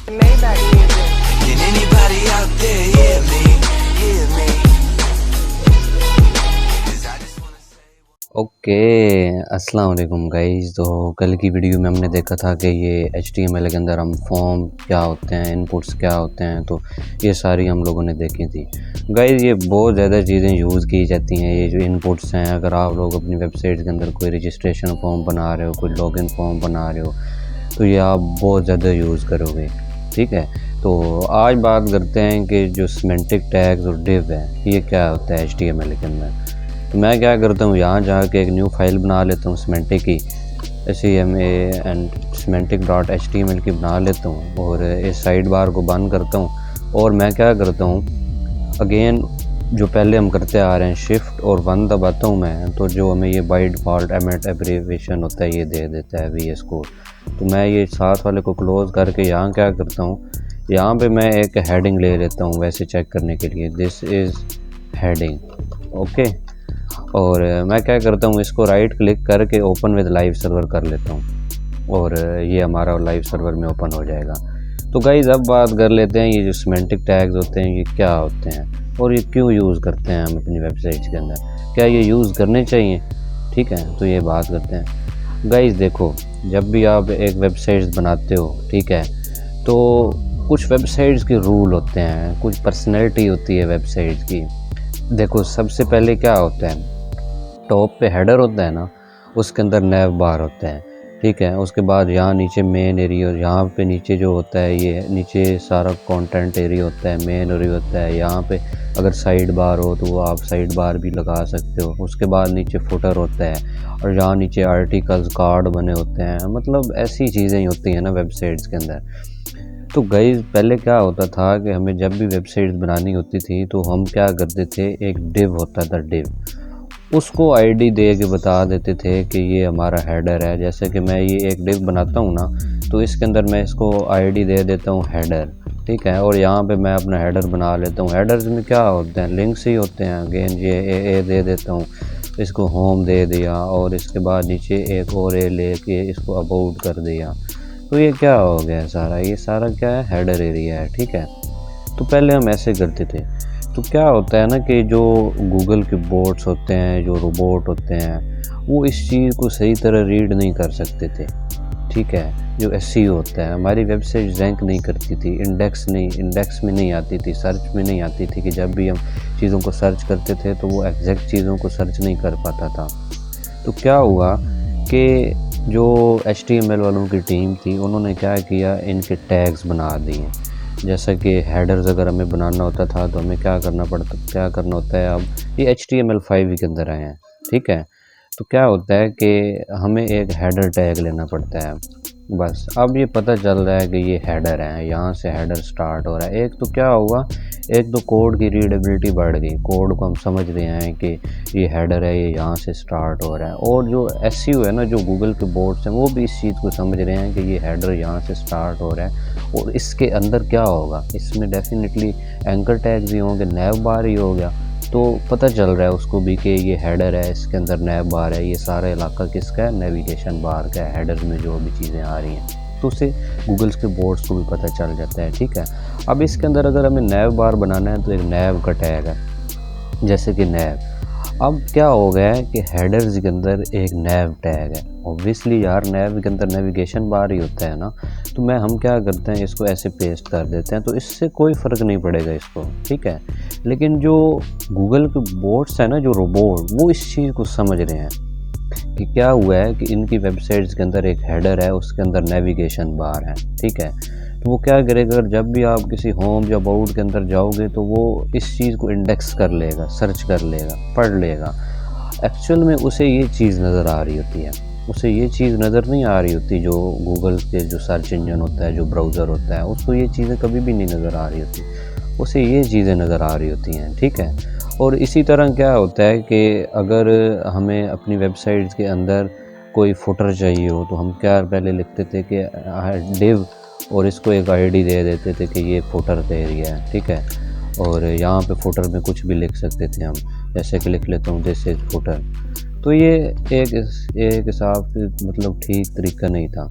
Maybach music. Can anybody out there hear me? Hear me? 'Cause I just wanna say okay, अस्सलाम वालेकुम guys. तो कल की video में हमने देखा था कि ये HTML के अंदर हम फॉर्म क्या होते हैं, इनपुट्स क्या होते हैं, तो ये सारी हम लोगों ने देखी थी। गाइस ये बहुत ज़्यादा चीज़ें यूज़ की जाती हैं, ये जो इनपुट्स हैं। अगर आप लोग अपनी वेबसाइट के अंदर कोई रजिस्ट्रेशन फॉर्म बना रहे हो, कोई लॉगिन फॉर्म बना रहे हो, तो ये आप बहुत ज़्यादा यूज़ करोगे, ठीक है। तो आज बात करते हैं कि जो सिमेंटिक टैग्स और डिव है, ये क्या होता है HTML के अंदर। तो मैं क्या करता हूँ, यहाँ जाके एक न्यू फाइल बना लेता हूँ सिमेंटिक की, SEMA एंड semantic.html की बना लेता हूँ और इस साइड बार को बंद करता हूँ। और मैं क्या करता हूँ, अगेन जो पहले हम करते आ रहे हैं शिफ्ट और 1 दबाता हूँ मैं, तो जो हमें ये बाय डिफ़ॉल्ट एमेट एब्रीविएशन होता है ये दे देता है VS कोड। तो मैं ये साथ वाले को क्लोज़ करके यहाँ क्या करता हूँ, यहाँ पे मैं एक हेडिंग ले लेता हूँ वैसे चेक करने के लिए, दिस इज़ हेडिंग, ओके। और मैं क्या करता हूँ, इसको राइट क्लिक करके ओपन विद लाइव सर्वर कर लेता हूँ और ये हमारा लाइव सर्वर में ओपन हो जाएगा। तो गाइज़ अब बात कर लेते हैं ये जो सिमेंटिक टैग्स होते हैं ये क्या होते हैं और ये क्यों यूज़ करते हैं हम अपनी वेबसाइट्स के अंदर, क्या ये यूज़ करने चाहिए, ठीक है। तो ये बात करते हैं। गाइज़ देखो, जब भी आप एक वेबसाइट्स बनाते हो, ठीक है, तो कुछ वेबसाइट्स के रूल होते हैं, कुछ पर्सनैलिटी होती है वेबसाइट्स की। देखो सबसे पहले क्या होता है, टॉप पे हेडर होता है ना, उसके अंदर नैव बार होता है, ठीक है। उसके बाद यहाँ नीचे मेन एरिया, यहाँ पे नीचे जो होता है ये नीचे सारा कंटेंट एरिया होता है, मेन एरिया होता है। यहाँ पे अगर साइड बार हो तो वो आप साइड बार भी लगा सकते हो। उसके बाद नीचे फुटर होता है और यहाँ नीचे आर्टिकल्स कार्ड बने होते हैं। मतलब ऐसी चीज़ें ही होती हैं ना वेबसाइट्स के अंदर। तो गाइस पहले क्या होता था कि हमें जब भी वेबसाइट्स बनानी होती थी तो हम क्या करते थे, एक डिव होता था, डिव, उसको आईडी दे के बता देते थे कि ये हमारा हेडर है। जैसे कि मैं ये एक डिव बनाता हूँ ना, तो इसके अंदर मैं इसको आईडी दे देता हूँ हेडर, ठीक है। और यहाँ पे मैं अपना हेडर बना लेता हूँ। हेडर्स में क्या होते हैं, लिंक्स ही होते हैं। अगेन ये ए दे देता हूँ, इसको होम दे दिया और इसके बाद नीचे एक और ए लेके इसको अबाउट कर दिया। तो ये क्या हो गया सारा, ये सारा क्या है, हेडर एरिया है, ठीक है। तो पहले हम ऐसे करते थे। तो क्या होता है ना कि जो गूगल के बोट्स होते हैं, जो रोबोट होते हैं, वो इस चीज़ को सही तरह रीड नहीं कर सकते थे, ठीक है। जो SEO होता है, हमारी वेबसाइट रैंक नहीं करती थी, इंडेक्स में नहीं आती थी, सर्च में नहीं आती थी। कि जब भी हम चीज़ों को सर्च करते थे तो वो एग्जैक्ट चीज़ों को सर्च नहीं कर पाता था। तो क्या हुआ कि जो HTML वालों की टीम थी उन्होंने क्या किया, इनके टैग्स बना दिए। जैसा कि हेडर्स अगर हमें बनाना होता था तो हमें क्या करना होता है, अब ये HTML5 के अंदर आए हैं, ठीक है। तो क्या होता है कि हमें एक हेडर टैग लेना पड़ता है, बस। अब ये पता चल रहा है कि ये हेडर है, यहाँ से हेडर स्टार्ट हो रहा है। एक तो क्या हुआ, एक तो कोड की रीडेबिलिटी बढ़ गई, कोड को हम समझ रहे हैं कि ये हेडर है, ये यहाँ से स्टार्ट हो रहा है। और जो SEO है ना, जो गूगल के बोर्ड्स हैं, वो भी इस चीज़ को समझ रहे हैं कि ये हेडर यहाँ से स्टार्ट हो रहा है। और इसके अंदर क्या होगा, इसमें डेफिनेटली एंकर टैग्स ही होंगे, नैव बार ही हो गया। तो पता चल रहा है उसको भी कि ये हेडर है, इसके अंदर नैव बार है। ये सारा इलाका किसका है, नेविगेशन बार का है, हेडर में जो भी चीज़ें आ रही हैं। तो उससे गूगल्स के बोर्ड्स को भी पता चल जाता है, ठीक है। अब इसके अंदर अगर हमें नैव बार बनाना है तो एक नैव का टैग है, जैसे कि नैव। अब क्या हो गया है कि हेडर्स के अंदर एक नैव टैग है। ऑब्वियसली यार, नैव के अंदर नेविगेशन बार ही होता है ना। तो हम क्या करते हैं, इसको ऐसे पेस्ट कर देते हैं, तो इससे कोई फ़र्क नहीं पड़ेगा इसको, ठीक है। लेकिन जो गूगल के बोट्स हैं ना, जो रोबोट, वो इस चीज़ को समझ रहे हैं कि क्या हुआ है कि इनकी वेबसाइट्स के अंदर एक हेडर है, उसके अंदर नेविगेशन बार है, ठीक है। तो वो क्या करेगा, अगर जब भी आप किसी होम या अबाउट के अंदर जाओगे तो वो इस चीज़ को इंडेक्स कर लेगा, सर्च कर लेगा, पढ़ लेगा। एक्चुअल में उसे ये चीज़ नज़र आ रही होती है, उसे ये चीज़ नज़र नहीं आ रही होती। जो गूगल के जो सर्च इंजन होता है, जो ब्राउज़र होता है, उसको ये चीज़ें कभी भी नहीं नज़र आ रही होती, उसे ये चीज़ें नज़र आ रही होती हैं, ठीक है। और इसी तरह क्या होता है कि अगर हमें अपनी वेबसाइट्स के अंदर कोई फुटर चाहिए हो तो हम क्या पहले लिखते थे कि डिव, और इसको एक आईडी दे देते थे कि ये फुटर का एरिया है, ठीक है। और यहाँ पे फुटर में कुछ भी लिख सकते थे हम, जैसे कि लिख लेता हूँ दिस इज फुटर। तो ये एक हिसाब से मतलब ठीक तरीका नहीं था।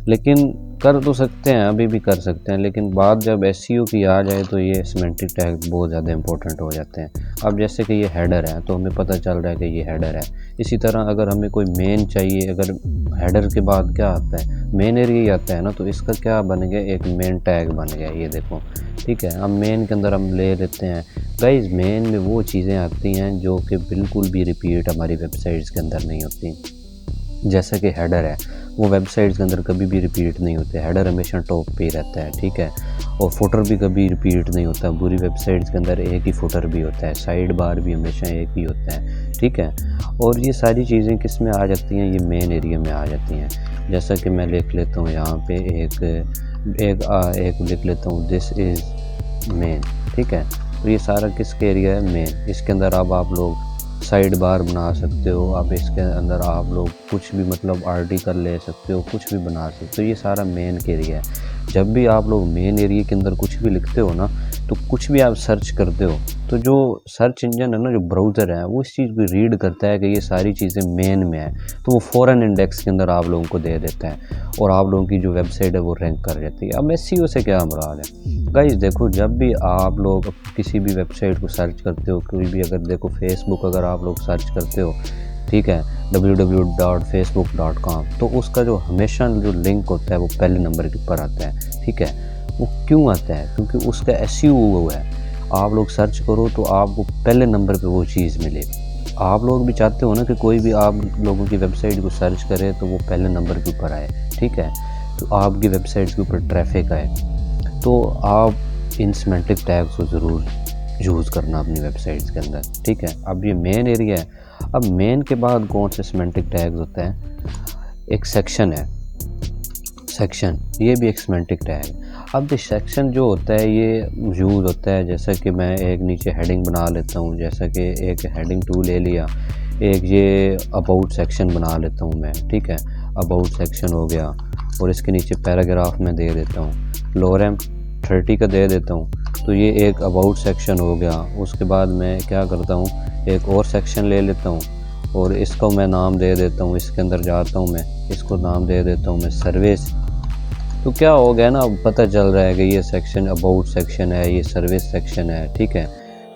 लेकिन कर तो सकते हैं, अभी भी कर सकते हैं, लेकिन बात जब एसईओ की आ जाए तो ये सिमेंटिक टैग बहुत ज़्यादा इंपॉर्टेंट हो जाते हैं। अब जैसे कि ये हेडर है तो हमें पता चल रहा है कि ये हेडर है। इसी तरह अगर हमें कोई मेन चाहिए, अगर हेडर के बाद क्या आता है, मेन एरिया ही आता है ना, तो इसका क्या बन गया, एक मेन टैग बन गया, ये देखो। ठीक है, अब मेन के अंदर हम ले लेते हैं गाइस। मेन में वो चीज़ें आती हैं जो कि बिल्कुल भी रिपीट हमारी वेबसाइट्स के अंदर नहीं होती। जैसा कि हेडर है, वो वेबसाइट्स के अंदर कभी भी रिपीट नहीं होते, हेडर हमेशा टॉप पे ही रहता है। ठीक है, और फुटर भी कभी रिपीट नहीं होता, पूरी वेबसाइट्स के अंदर एक ही फुटर भी होता है, साइड बार भी हमेशा एक ही होता है। ठीक है, और ये सारी चीज़ें किस में आ जाती हैं, ये मेन एरिया में आ जाती हैं। जैसा कि मैं लिख लेता हूँ यहाँ पे एक लिख लेता हूँ, दिस इज़ मेन। ठीक है, तो ये सारा किसका एरिया है, मेन। इसके अंदर अब आप लोग साइड बार बना सकते हो, अब इसके अंदर आप लोग कुछ भी मतलब आर्टिकल ले सकते हो, कुछ भी बना सकते हो, ये सारा मेन के एरिया है। जब भी आप लोग मेन एरिया के अंदर कुछ भी लिखते हो ना, तो कुछ भी आप सर्च करते हो, तो जो सर्च इंजन है ना, जो ब्राउज़र है, वो इस चीज़ को रीड करता है कि ये सारी चीज़ें मेन में है, तो वो फ़ौरन इंडेक्स के अंदर आप लोगों को दे देता है और आप लोगों की जो वेबसाइट है वो रैंक कर जाती है। अब एसईओ से क्या मुराद है गाइस, देखो जब भी आप लोग किसी भी वेबसाइट को सर्च करते हो, कोई भी, अगर देखो फेसबुक अगर आप लोग सर्च करते हो, ठीक है, www.facebook.com, तो उसका जो हमेशा जो लिंक होता है वो पहले नंबर के ऊपर आता है। ठीक है, वो क्यों आता है, क्योंकि उसका एसईओ वो है। आप लोग सर्च करो तो आपको पहले नंबर पे वो चीज़ मिले। आप लोग भी चाहते हो ना कि कोई भी आप लोगों की वेबसाइट को सर्च करे तो वो पहले नंबर के ऊपर आए। ठीक है, तो आपकी वेबसाइट के ऊपर ट्रैफिक आए, तो आप इन सिमेंटिक टैग्स को ज़रूर यूज़ करना अपनी वेबसाइट्स के अंदर। ठीक है, अब ये मेन एरिया है। अब मेन के बाद कौन से सिमेंटिक टैग्स होते हैं, एक सेक्शन है, सेक्शन, ये भी एक सिमेंटिक टैग है। अब ये सेक्शन जो होता है ये यूज़ होता है, जैसा कि मैं एक नीचे हेडिंग बना लेता हूँ, जैसा कि एक हेडिंग 2 ले लिया, एक ये अबाउट सेक्शन बना लेता हूँ मैं। ठीक है, अबाउट सेक्शन हो गया, और इसके नीचे पैराग्राफ में दे देता हूँ, लोरेम 30 का दे देता हूँ, तो ये एक अबाउट सेक्शन हो गया। उसके बाद मैं क्या करता हूँ, एक और सेक्शन ले लेता हूँ और इसको मैं नाम दे देता हूँ, इसके अंदर जाता हूँ मैं, इसको नाम दे देता हूँ मैं सर्विस। तो क्या हो गया ना, पता चल रहा है कि ये सेक्शन अबाउट सेक्शन है, ये सर्विस सेक्शन है। ठीक है,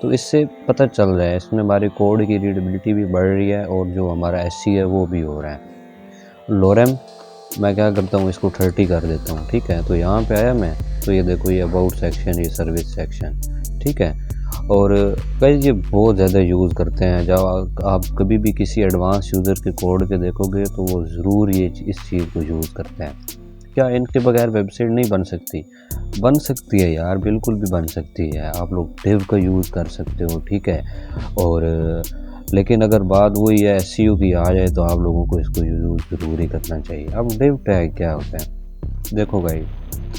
तो इससे पता चल रहा है, इसमें हमारी कोड की रीडेबिलिटी भी बढ़ रही है और जो हमारा एसईओ है वो भी हो रहा है। लोरेम मैं क्या करता हूँ, इसको 30 कर देता हूँ। ठीक है, तो यहाँ पे आया मैं, तो ये देखो ये अबाउट सेक्शन, ये सर्विस सेक्शन। ठीक है, और कई ये बहुत ज़्यादा यूज़ करते हैं। जब आप कभी भी किसी एडवांस यूज़र के कोड के देखोगे तो वो ज़रूर ये इस चीज़ को यूज़ करते हैं। क्या इनके बगैर वेबसाइट नहीं बन सकती? बन सकती है यार, बिल्कुल भी बन सकती है। आप लोग डिव का यूज़ कर सकते हो। ठीक है, और लेकिन अगर बात वही है एसईओ की आ जाए तो आप लोगों को इसको यूज़ ज़रूर ही करना चाहिए। अब डिव टैग क्या होता है, देखो भाई,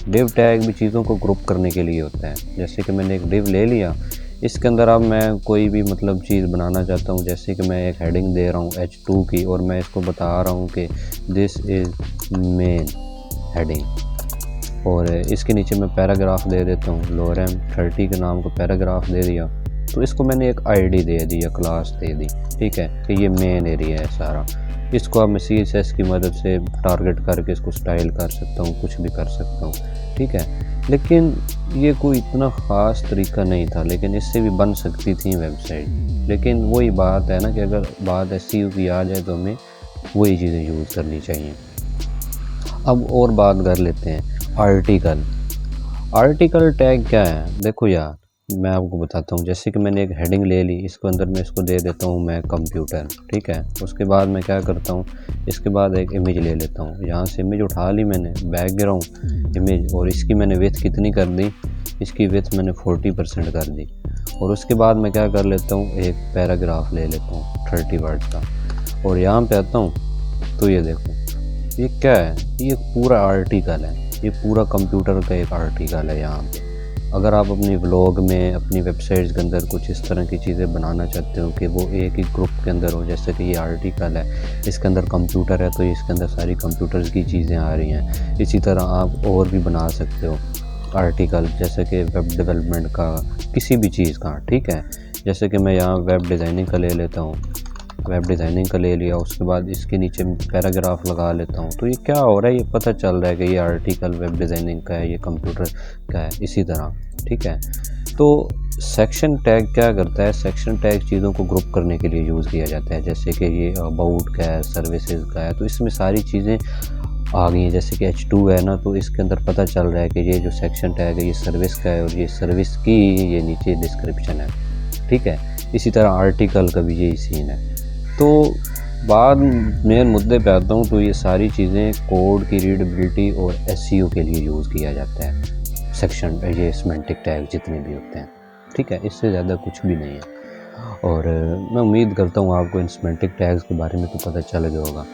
डिव टैग भी चीज़ों को ग्रुप करने के लिए होता है। जैसे कि मैंने एक डिव ले लिया, इसके अंदर अब मैं कोई भी मतलब चीज़ बनाना चाहता हूँ, जैसे कि मैं एक हेडिंग दे रहा हूँ H2 की, और मैं इसको बता रहा हूँ कि दिस इज़ मेन हेडिंग, और इसके नीचे मैं पैराग्राफ दे देता हूँ, लोरेम 30 के नाम को पैराग्राफ दे दिया, तो इसको मैंने एक आईडी दे दी या क्लास दे दी। ठीक है, कि ये मेन एरिया है सारा। इसको अब मैं CSS की मदद से टारगेट करके इसको स्टाइल कर सकता हूँ, कुछ भी कर सकता हूँ। ठीक है, लेकिन ये कोई इतना ख़ास तरीका नहीं था, लेकिन इससे भी बन सकती थी वेबसाइट। लेकिन वही बात है ना कि अगर बात एसईओ की आ जाए तो हमें वही चीज़ें यूज़ करनी चाहिए। अब और बात कर लेते हैं आर्टिकल। आर्टिकल टैग क्या है, देखो यार मैं आपको बताता हूँ। जैसे कि मैंने एक हेडिंग ले ली, इसको अंदर मैं इसको दे देता हूँ मैं कंप्यूटर। ठीक है, उसके बाद मैं क्या करता हूँ, इसके बाद एक इमेज ले लेता हूँ, यहाँ से इमेज उठा ली मैंने, बैकग्राउंड इमेज, और इसकी मैंने विड्थ कितनी कर दी, इसकी विड्थ मैंने 40% कर दी। और उसके बाद मैं क्या कर लेता हूँ, एक पैराग्राफ ले लेता हूँ 30 वर्ड का, और यहाँ पे आता हूँ तो ये देखो ये क्या है, ये पूरा आर्टिकल है, ये पूरा कंप्यूटर का एक आर्टिकल है। यहाँ पे अगर आप अपनी व्लॉग में, अपनी वेबसाइट्स के अंदर कुछ इस तरह की चीज़ें बनाना चाहते हो कि वो एक ही ग्रुप के अंदर हो, जैसे कि ये आर्टिकल है, इसके अंदर कंप्यूटर है तो इसके अंदर सारी कंप्यूटर्स की चीज़ें आ रही हैं। इसी तरह आप और भी बना सकते हो आर्टिकल, जैसे कि वेब डेवलपमेंट का, किसी भी चीज़ का। ठीक है, जैसे कि मैं यहाँ वेब डिज़ाइनिंग का ले लेता हूँ वेब डिज़ाइनिंग का ले लिया, उसके बाद इसके नीचे पैराग्राफ लगा लेता हूँ। तो ये क्या हो रहा है, ये पता चल रहा है कि ये आर्टिकल वेब डिज़ाइनिंग का है, ये कंप्यूटर का है, इसी तरह। ठीक है, तो सेक्शन टैग क्या करता है, सेक्शन टैग चीज़ों को ग्रुप करने के लिए यूज़ किया जाता है। जैसे कि ये अबाउट का है, सर्विसेज का है, तो इसमें सारी चीज़ें आ गई हैं। जैसे कि H2 है ना, तो इसके अंदर पता चल रहा है कि ये जो सेक्शन टैग है ये सर्विस का है, और ये सर्विस की ये नीचे डिस्क्रिप्शन है। ठीक है, इसी तरह आर्टिकल का भी यही सीन है। तो बाद मेन मुद्दे पे आता हूँ, तो ये सारी चीज़ें कोड की रीडेबिलिटी और SEO के लिए यूज़ किया जाता है सेक्शन, ये सिमेंटिक टैग जितने भी होते हैं। ठीक है, इससे ज़्यादा कुछ भी नहीं है। और मैं उम्मीद करता हूँ आपको इन सिमेंटिक टैग्स के बारे में तो पता चल गया होगा।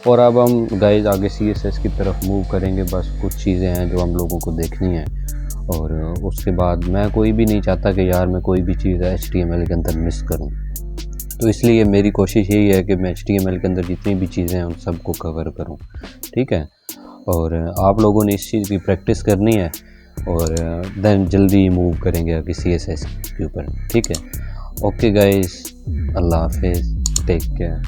और अब हम गाइस आगे CSS की तरफ मूव करेंगे। बस कुछ चीज़ें हैं जो हम लोगों को देखनी हैं, और उसके बाद मैं कोई भी नहीं चाहता कि यार मैं कोई भी चीज़ HTML के अंदर मिस करूं। तो इसलिए मेरी कोशिश यही है कि मैं HTML के अंदर जितनी भी चीज़ें हैं उन सबको कवर करूं। ठीक है, और आप लोगों ने इस चीज़ की प्रैक्टिस करनी है, और देन जल्दी मूव करेंगे आगे CSS के ऊपर। ठीक है, ओके गाइस, अल्लाह हाफिज़, टेक केयर।